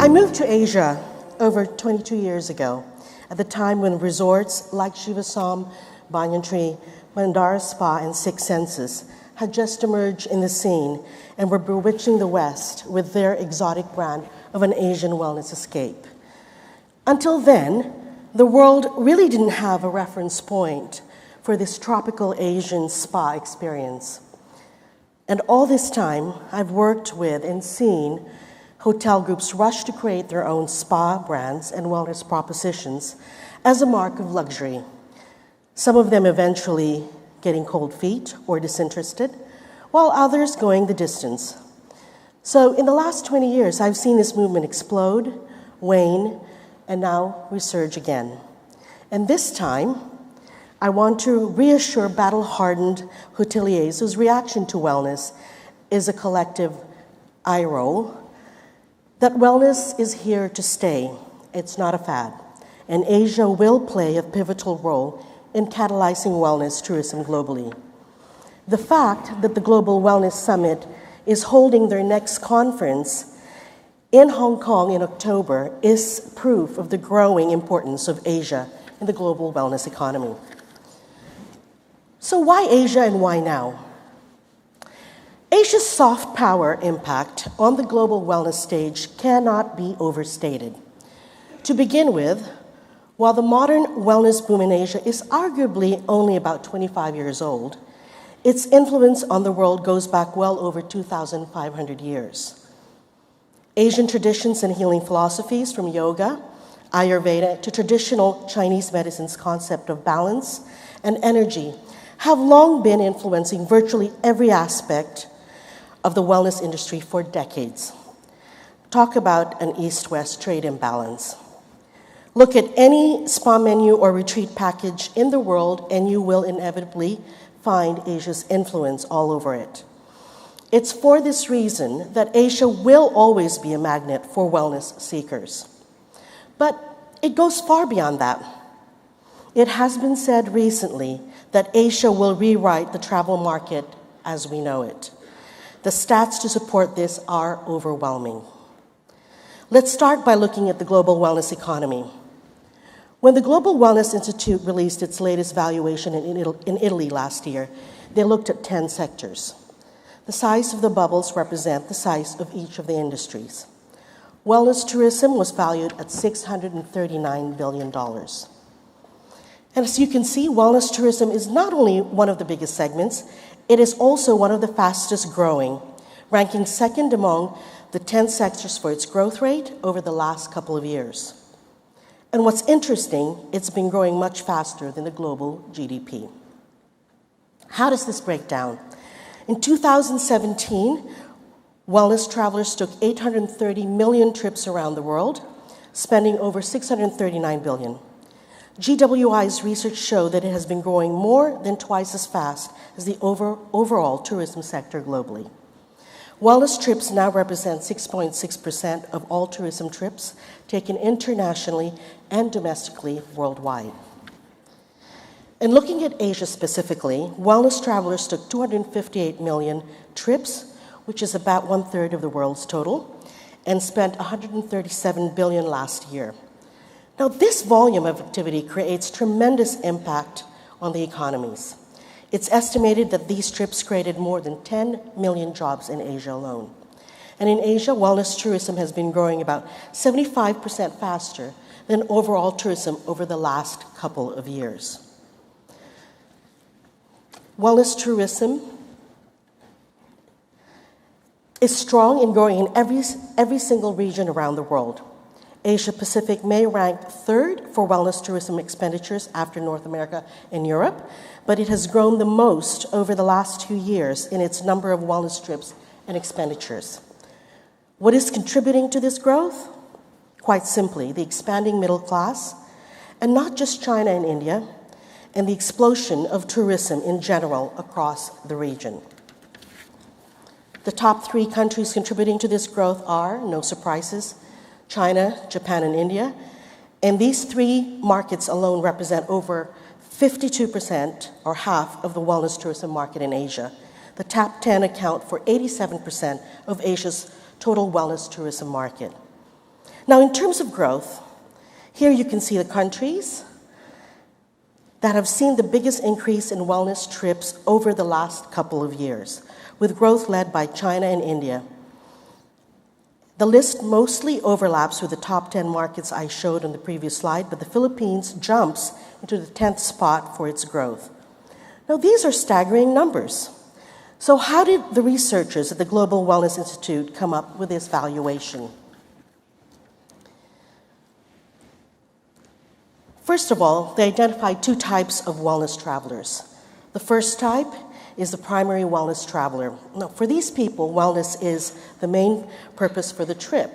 I moved to Asia over 22 years ago, at the time when resorts like Shivasam, Banyan Tree, Mandara Spa, and Six Senses had just emerged in the scene and were bewitching the West with their exotic brand of an Asian wellness escape. Until then, the world really didn't have a reference point for this tropical Asian spa experience. And all this time, I've worked with and seen hotel groups rush to create their own spa brands and wellness propositions as a mark of luxury. Some of them eventually getting cold feet or disinterested, while others going the distance. So in the last 20 years, I've seen this movement explode, wane, and now resurge again. And this time, I want to reassure battle-hardened hoteliers whose reaction to wellness is a collective eye roll, that wellness is here to stay. It's not a fad. And Asia will play a pivotal role in catalyzing wellness tourism globally. The fact that the Global Wellness Summit is holding their next conference in Hong Kong in October is proof of the growing importance of Asia in the global wellness economy. So why Asia and why now? Asia's soft power impact on the global wellness stage cannot be overstated. To begin with, while the modern wellness boom in Asia is arguably only about 25 years old, its influence on the world goes back well over 2,500 years. Asian traditions and healing philosophies, from yoga, Ayurveda, to traditional Chinese medicine's concept of balance and energy, have long been influencing virtually every aspect of the wellness industry for decades. Talk about an East-West trade imbalance. Look at any spa menu or retreat package in the world, and you will inevitably find Asia's influence all over it. It's for this reason that Asia will always be a magnet for wellness seekers. But it goes far beyond that. It has been said recently that Asia will rewrite the travel market as we know it. The stats to support this are overwhelming. Let's start by looking at the global wellness economy. When the Global Wellness Institute released its latest valuation in Italy last year, they looked at 10 sectors. The size of the bubbles represent the size of each of the industries. Wellness tourism was valued at $639 billion. And as you can see, wellness tourism is not only one of the biggest segments, it is also one of the fastest growing, ranking second among the 10 sectors for its growth rate over the last couple of years. And what's interesting, it's been growing much faster than the global GDP. How does this break down? In 2017, wellness travelers took 830 million trips around the world, spending over $639 billion. GWI's research showed that it has been growing more than twice as fast as the overall tourism sector globally. Wellness trips now represent 6.6% of all tourism trips taken internationally and domestically worldwide. And looking at Asia specifically, wellness travelers took 258 million trips, which is about 1/3 of the world's total, and spent $137 billion last year. Now, this volume of activity creates tremendous impact on the economies. It's estimated that these trips created more than 10 million jobs in Asia alone. And in Asia, wellness tourism has been growing about 75% faster than overall tourism over the last couple of years. Wellness tourism is strong and growing in every single region around the world. Asia Pacific may rank third for wellness tourism expenditures after North America and Europe, but it has grown the most over the last 2 years in its number of wellness trips and expenditures. What is contributing to this growth? Quite simply, the expanding middle class, and not just China and India, and the explosion of tourism in general across the region. The top 3 countries contributing to this growth are, no surprises, China, Japan, and India. And these 3 markets alone represent over 52%, or half, of the wellness tourism market in Asia. The top 10 account for 87% of Asia's total wellness tourism market. Now, in terms of growth, here you can see the countries that have seen the biggest increase in wellness trips over the last couple of years, with growth led by China and India. The list mostly overlaps with the top 10 markets I showed on the previous slide, but the Philippines jumps into the 10th spot for its growth. Now, these are staggering numbers. So how did the researchers at the Global Wellness Institute come up with this valuation? First of all, they identified two types of wellness travelers. The first type is the primary wellness traveler. Now, for these people, wellness is the main purpose for the trip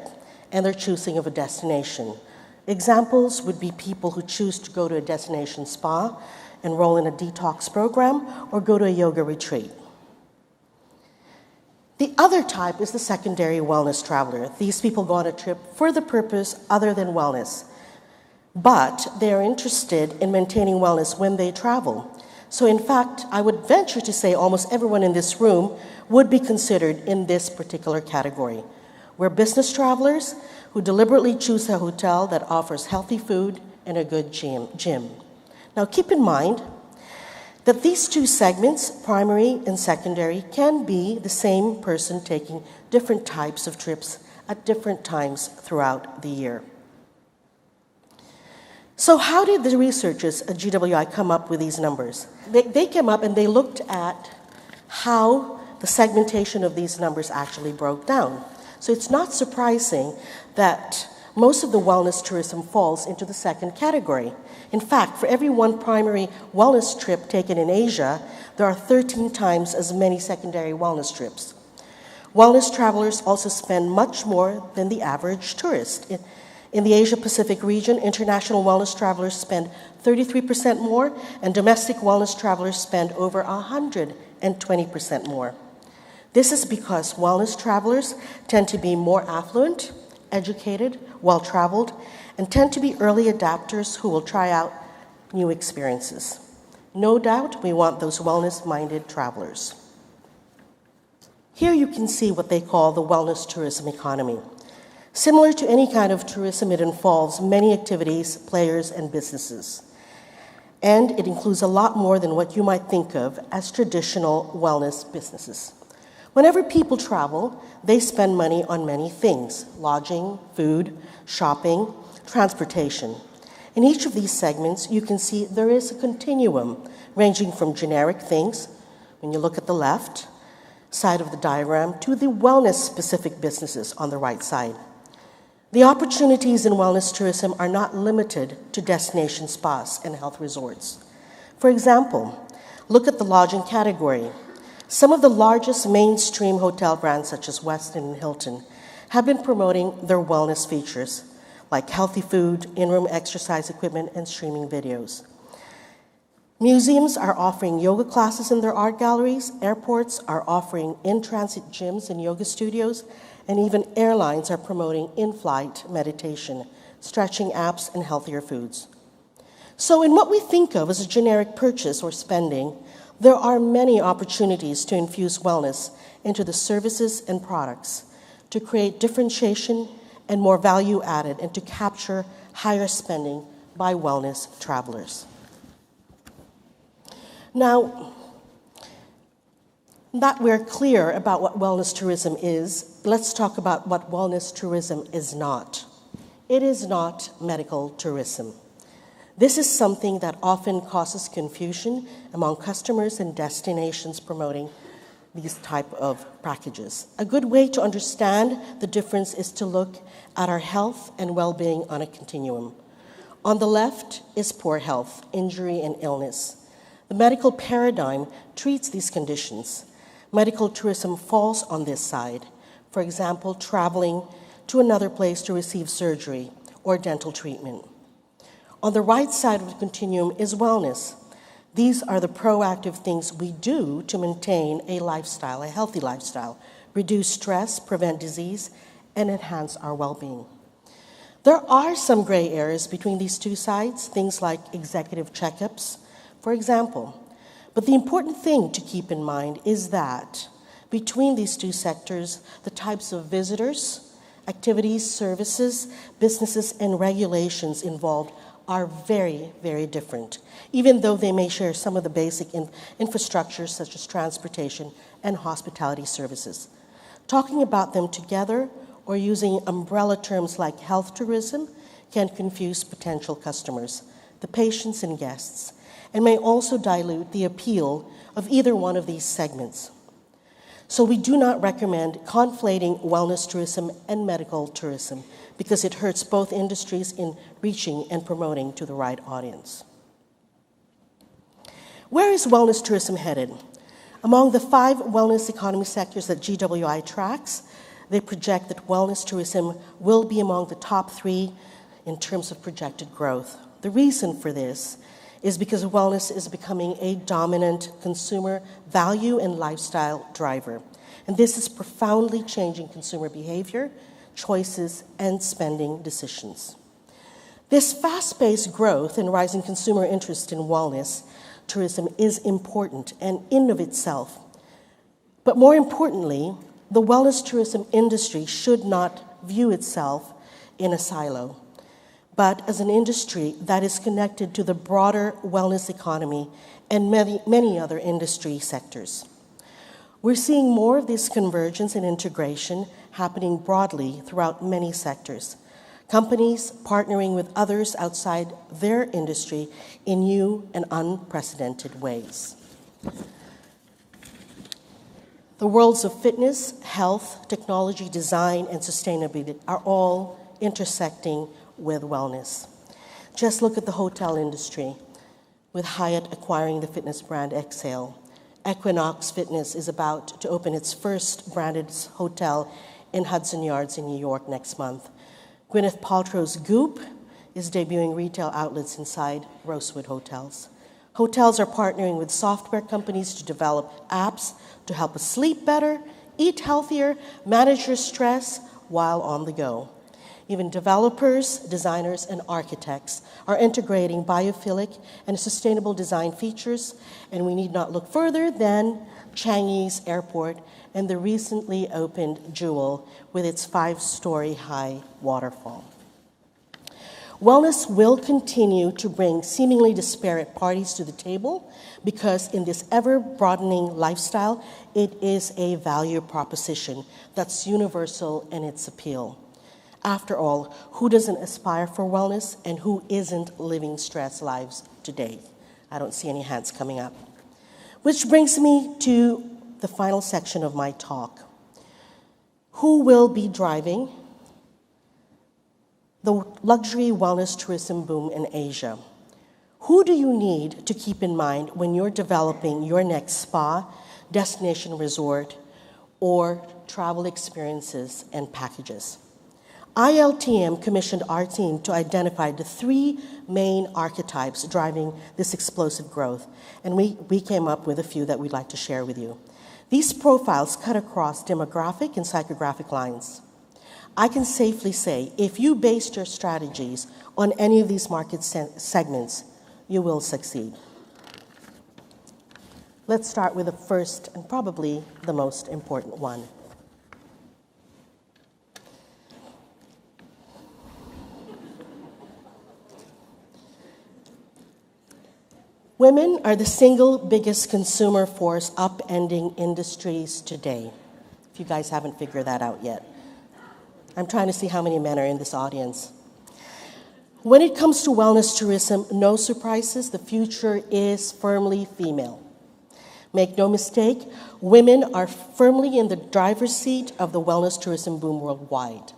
and their choosing of a destination. Examples would be people who choose to go to a destination spa, enroll in a detox program, or go to a yoga retreat. The other type is the secondary wellness traveler. These people go on a trip for the purpose other than wellness, but they are interested in maintaining wellness when they travel. So in fact, I would venture to say almost everyone in this room would be considered in this particular category. We're business travelers who deliberately choose a hotel that offers healthy food and a good gym. Now keep in mind that these two segments, primary and secondary, can be the same person taking different types of trips at different times throughout the year. So how did the researchers at GWI come up with these numbers? They came up and they looked at how the segmentation of these numbers actually broke down. So it's not surprising that most of the wellness tourism falls into the second category. In fact, for every one primary wellness trip taken in Asia, there are 13 times as many secondary wellness trips. Wellness travelers also spend much more than the average tourist. In the Asia-Pacific region, international wellness travelers spend 33% more, and domestic wellness travelers spend over 120% more. This is because wellness travelers tend to be more affluent, educated, well-traveled, and tend to be early adapters who will try out new experiences. No doubt we want those wellness-minded travelers. Here you can see what they call the wellness tourism economy. Similar to any kind of tourism, it involves many activities, players, and businesses. And it includes a lot more than what you might think of as traditional wellness businesses. Whenever people travel, they spend money on many things: lodging, food, shopping, transportation. In each of these segments, you can see there is a continuum ranging from generic things, when you look at the left side of the diagram, to the wellness-specific businesses on the right side. The opportunities in wellness tourism are not limited to destination spas and health resorts. For example, look at the lodging category. Some of the largest mainstream hotel brands, such as Westin and Hilton, have been promoting their wellness features, like healthy food, in-room exercise equipment, and streaming videos. Museums are offering yoga classes in their art galleries, airports are offering in-transit gyms and yoga studios, and even airlines are promoting in-flight meditation, stretching apps, and healthier foods. So in what we think of as a generic purchase or spending, there are many opportunities to infuse wellness into the services and products, to create differentiation and more value added, and to capture higher spending by wellness travelers. Now, that we're clear about what wellness tourism is, let's talk about what wellness tourism is not. It is not medical tourism. This is something that often causes confusion among customers and destinations promoting these type of packages. A good way to understand the difference is to look at our health and well-being on a continuum. On the left is poor health, injury, and illness. The medical paradigm treats these conditions. Medical tourism falls on this side. For example, traveling to another place to receive surgery or dental treatment. On the right side of the continuum is wellness. These are the proactive things we do to maintain a lifestyle, a healthy lifestyle, reduce stress, prevent disease, and enhance our well-being. There are some gray areas between these two sides, things like executive checkups, for example. But the important thing to keep in mind is that between these two sectors, the types of visitors Activities, services, businesses, and regulations involved are very, very different, even though they may share some of the basic infrastructures such as transportation and hospitality services. Talking about them together or using umbrella terms like health tourism can confuse potential customers, the patients and guests, and may also dilute the appeal of either one of these segments. So we do not recommend conflating wellness tourism and medical tourism because it hurts both industries in reaching and promoting to the right audience. Where is wellness tourism headed? Among the 5 wellness economy sectors that GWI tracks, they project that wellness tourism will be among the top 3 in terms of projected growth. The reason for this is because wellness is becoming a dominant consumer value and lifestyle driver. And this is profoundly changing consumer behavior, choices, and spending decisions. This fast-paced growth and rising consumer interest in wellness tourism is important and in of itself. But more importantly, the wellness tourism industry should not view itself in a silo, but as an industry that is connected to the broader wellness economy and many other industry sectors. We're seeing more of this convergence and integration happening broadly throughout many sectors. Companies partnering with others outside their industry in new and unprecedented ways. The worlds of fitness, health, technology, design, and sustainability are all intersecting with wellness. Just look at the hotel industry, with Hyatt acquiring the fitness brand Exhale. Equinox Fitness is about to open its first branded hotel in Hudson Yards in New York next month. Gwyneth Paltrow's Goop is debuting retail outlets inside Rosewood hotels. Hotels are partnering with software companies to develop apps to help us sleep better, eat healthier, manage your stress while on the go. Even developers, designers, and architects are integrating biophilic and sustainable design features, and we need not look further than Changi's Airport and the recently opened Jewel with its 5-story high waterfall. Wellness will continue to bring seemingly disparate parties to the table because in this ever-broadening lifestyle, it is a value proposition that's universal in its appeal. After all, who doesn't aspire for wellness and who isn't living stress lives today? I don't see any hands coming up. Which brings me to the final section of my talk. Who will be driving the luxury wellness tourism boom in Asia? Who do you need to keep in mind when you're developing your next spa, destination resort, or travel experiences and packages? ILTM commissioned our team to identify the 3 main archetypes driving this explosive growth, and we came up with a few that we'd like to share with you. These profiles cut across demographic and psychographic lines. I can safely say, if you based your strategies on any of these market segments, you will succeed. Let's start with the first and probably the most important one. Women are the single biggest consumer force upending industries today. If you guys haven't figured that out yet. I'm trying to see how many men are in this audience. When it comes to wellness tourism, no surprises, the future is firmly female. Make no mistake, women are firmly in the driver's seat of the wellness tourism boom worldwide.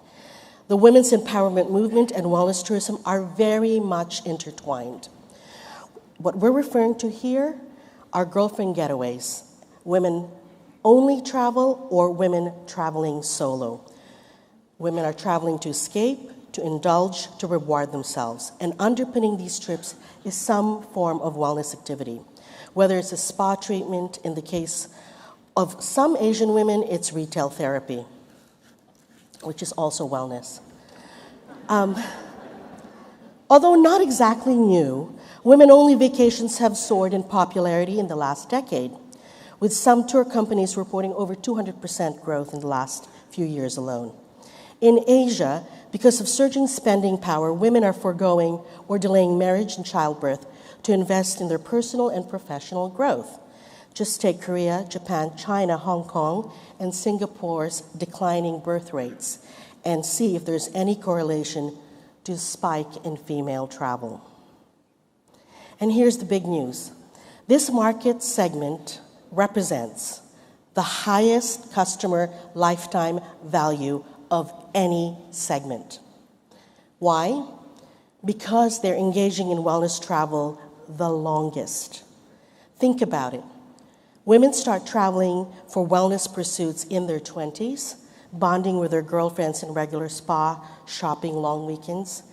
The women's empowerment movement and wellness tourism are very much intertwined. What we're referring to here are girlfriend getaways, women only travel or women traveling solo. Women are traveling to escape, to indulge, to reward themselves. And underpinning these trips is some form of wellness activity. Whether it's a spa treatment, in the case of some Asian women, it's retail therapy, which is also wellness. Although not exactly new, women-only vacations have soared in popularity in the last decade, with some tour companies reporting over 200% growth in the last few years alone. In Asia, because of surging spending power, women are foregoing or delaying marriage and childbirth to invest in their personal and professional growth. Just take Korea, Japan, China, Hong Kong, and Singapore's declining birth rates and see if there's any correlation to the spike in female travel. And here's the big news. This market segment represents the highest customer lifetime value of any segment. Why? Because they're engaging in wellness travel the longest. Think about it. Women start traveling for wellness pursuits in their 20s, bonding with their girlfriends in regular spa, shopping long weekends.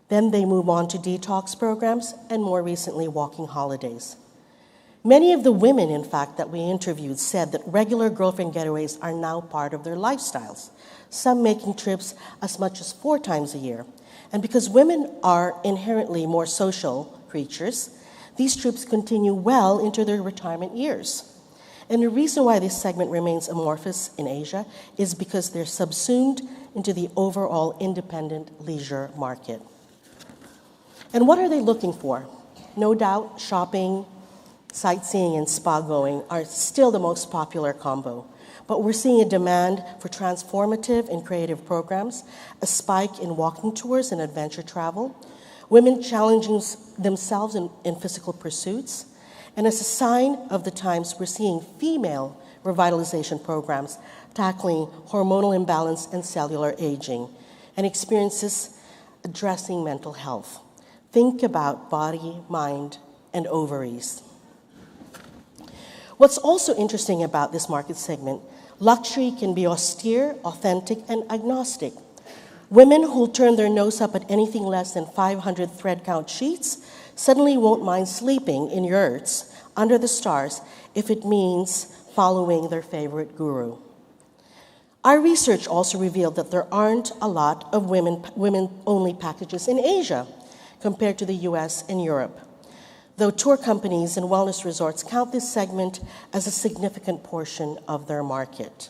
Then they move on to detox programs and more recently, walking holidays. Many of the women, in fact, that we interviewed said that regular girlfriend getaways are now part of their lifestyles, some making trips as much as 4 times a year. And because women are inherently more social creatures, these trips continue well into their retirement years. And the reason why this segment remains amorphous in Asia is because they're subsumed into the overall independent leisure market. And what are they looking for? No doubt, shopping, sightseeing, and spa going are still the most popular combo. But we're seeing a demand for transformative and creative programs, a spike in walking tours and adventure travel, women challenging themselves in physical pursuits, and as a sign of the times, we're seeing female revitalization programs tackling hormonal imbalance and cellular aging, and experiences addressing mental health. Think about body, mind, and ovaries. What's also interesting about this market segment, luxury can be austere, authentic, and agnostic. Women who'll turn their nose up at anything less than 500 thread count sheets suddenly won't mind sleeping in yurts under the stars if it means following their favorite guru. Our research also revealed that there aren't a lot of women-only packages in Asia compared to the US and Europe, though tour companies and wellness resorts count this segment as a significant portion of their market.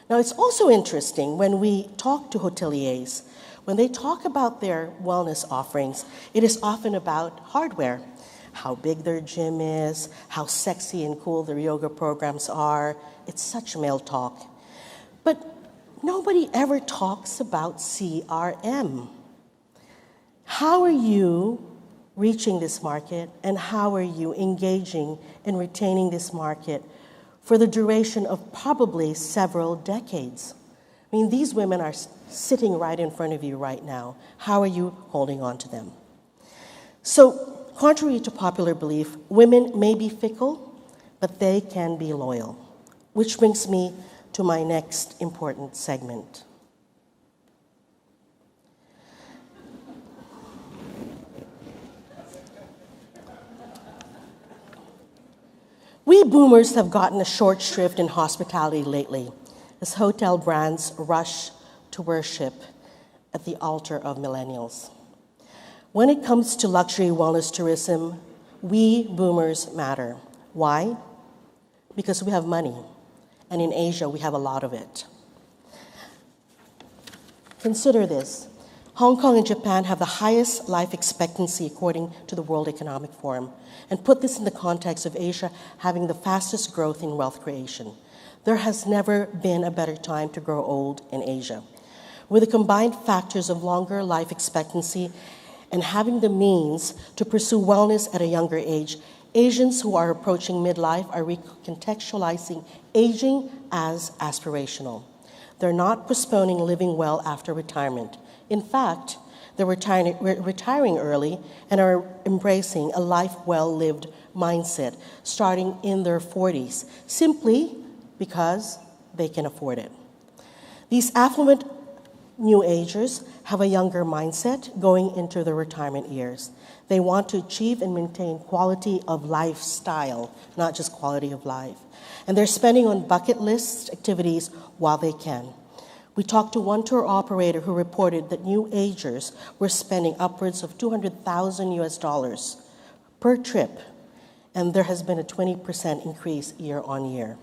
Now, it's also interesting when we talk to hoteliers, when they talk about their wellness offerings, it is often about hardware, how big their gym is, how sexy and cool their yoga programs are. It's such male talk. But nobody ever talks about CRM. How are you reaching this market, and how are you engaging and retaining this market for the duration of probably several decades? I mean, these women are sitting right in front of you right now. How are you holding on to them? So, contrary to popular belief, women may be fickle, but they can be loyal, which brings me to my next important segment. We boomers have gotten a short shrift in hospitality lately as hotel brands rush to worship at the altar of millennials. When it comes to luxury wellness tourism, we boomers matter. Why? Because we have money, and in Asia we have a lot of it. Consider this. Hong Kong and Japan have the highest life expectancy according to the World Economic Forum. And put this in the context of Asia having the fastest growth in wealth creation. There has never been a better time to grow old in Asia. With the combined factors of longer life expectancy and having the means to pursue wellness at a younger age, Asians who are approaching midlife are recontextualizing aging as aspirational. They're not postponing living well after retirement. In fact, they're retiring early and are embracing a life well-lived mindset, starting in their 40s, simply because they can afford it. These affluent New Agers have a younger mindset going into their retirement years. They want to achieve and maintain quality of lifestyle, not just quality of life. And they're spending on bucket list activities while they can. We talked to one tour operator who reported that New Agers were spending upwards of $200,000 US per trip, and there has been a 20% increase year on year.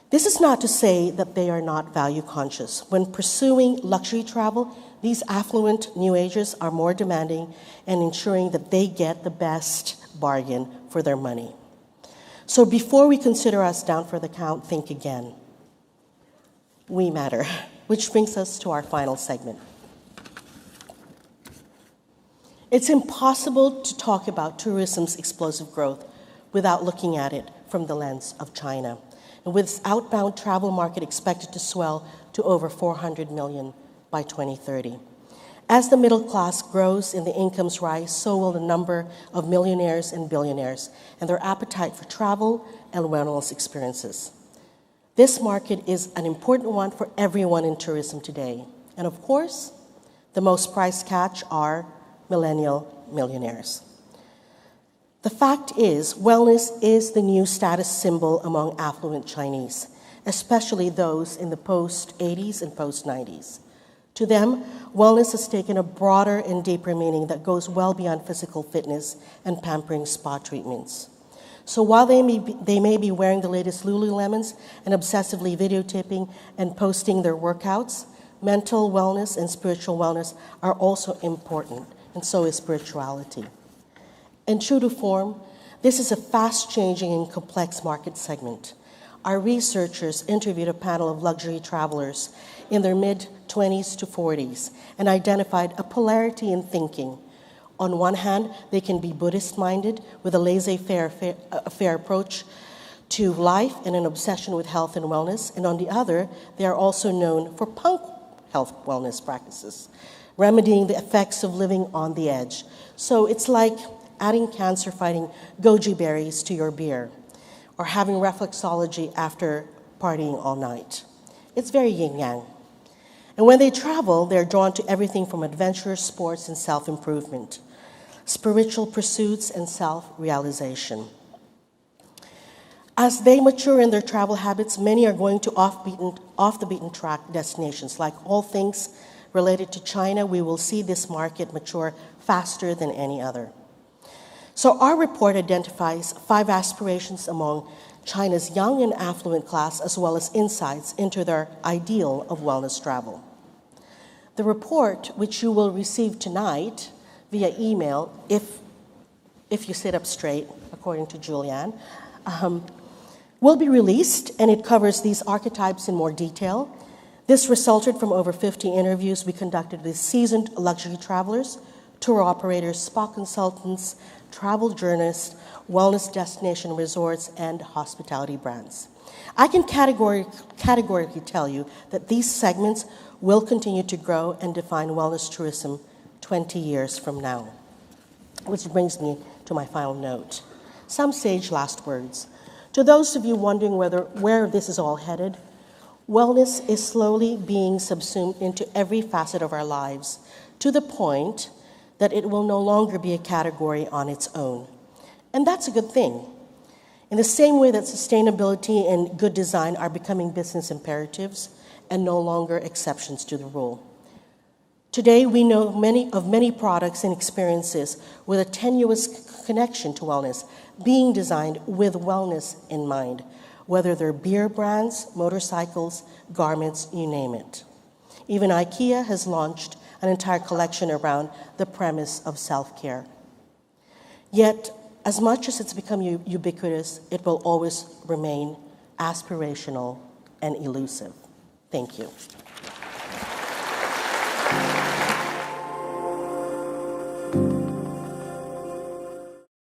This is not to say that they are not value conscious. When pursuing luxury travel, these affluent New Agers are more demanding and ensuring that they get the best bargain for their money. So before we consider us down for the count, think again. We matter, which brings us to our final segment. It's impossible to talk about tourism's explosive growth without looking at it from the lens of China, and with its outbound travel market expected to swell to over 400 million by 2030. As the middle class grows and the incomes rise, so will the number of millionaires and billionaires and their appetite for travel and wellness experiences. This market is an important one for everyone in tourism today. And of course, the most price catch are millennial millionaires. The fact is, wellness is the new status symbol among affluent Chinese, especially those in the post-80s and post-90s. To them, wellness has taken a broader and deeper meaning that goes well beyond physical fitness and pampering spa treatments. So while they may be wearing the latest Lululemons and obsessively videotaping and posting their workouts, mental wellness and spiritual wellness are also important, and so is spirituality. And true to form, this is a fast-changing and complex market segment. Our researchers interviewed a panel of luxury travelers in their mid-20s to 40s and identified a polarity in thinking. On one hand, they can be Buddhist-minded with a laissez-faire approach to life and an obsession with health and wellness, and on the other, they are also known for punk health wellness practices, remedying the effects of living on the edge. So it's like adding cancer-fighting goji berries to your beer, or having reflexology after partying all night. It's very yin-yang. And when they travel, they're drawn to everything from adventure, sports, and self-improvement, spiritual pursuits, and self-realization. As they mature in their travel habits, many are going to off-the-beaten-track destinations. Like all things related to China, we will see this market mature faster than any other. So our report identifies 5 aspirations among China's young and affluent class, as well as insights into their ideal of wellness travel. The report, which you will receive tonight via email, if you sit up straight, according to Julianne, will be released, and it covers these archetypes in more detail. This resulted from over 50 interviews we conducted with seasoned luxury travelers, tour operators, spa consultants, travel journalists, wellness destination resorts, and hospitality brands. I can categorically tell you that these segments will continue to grow and define wellness tourism 20 years from now. Which brings me to my final note. Some sage last words. To those of you wondering where this is all headed, wellness is slowly being subsumed into every facet of our lives, to the point that it will no longer be a category on its own. And that's a good thing. In the same way that sustainability and good design are becoming business imperatives and no longer exceptions to the rule. Today, we know many products and experiences with a tenuous connection to wellness being designed with wellness in mind, whether they're beer brands, motorcycles, garments, you name it. Even IKEA has launched an entire collection around the premise of self-care. Yet, as much as it's become ubiquitous, it will always remain aspirational and elusive. Thank you.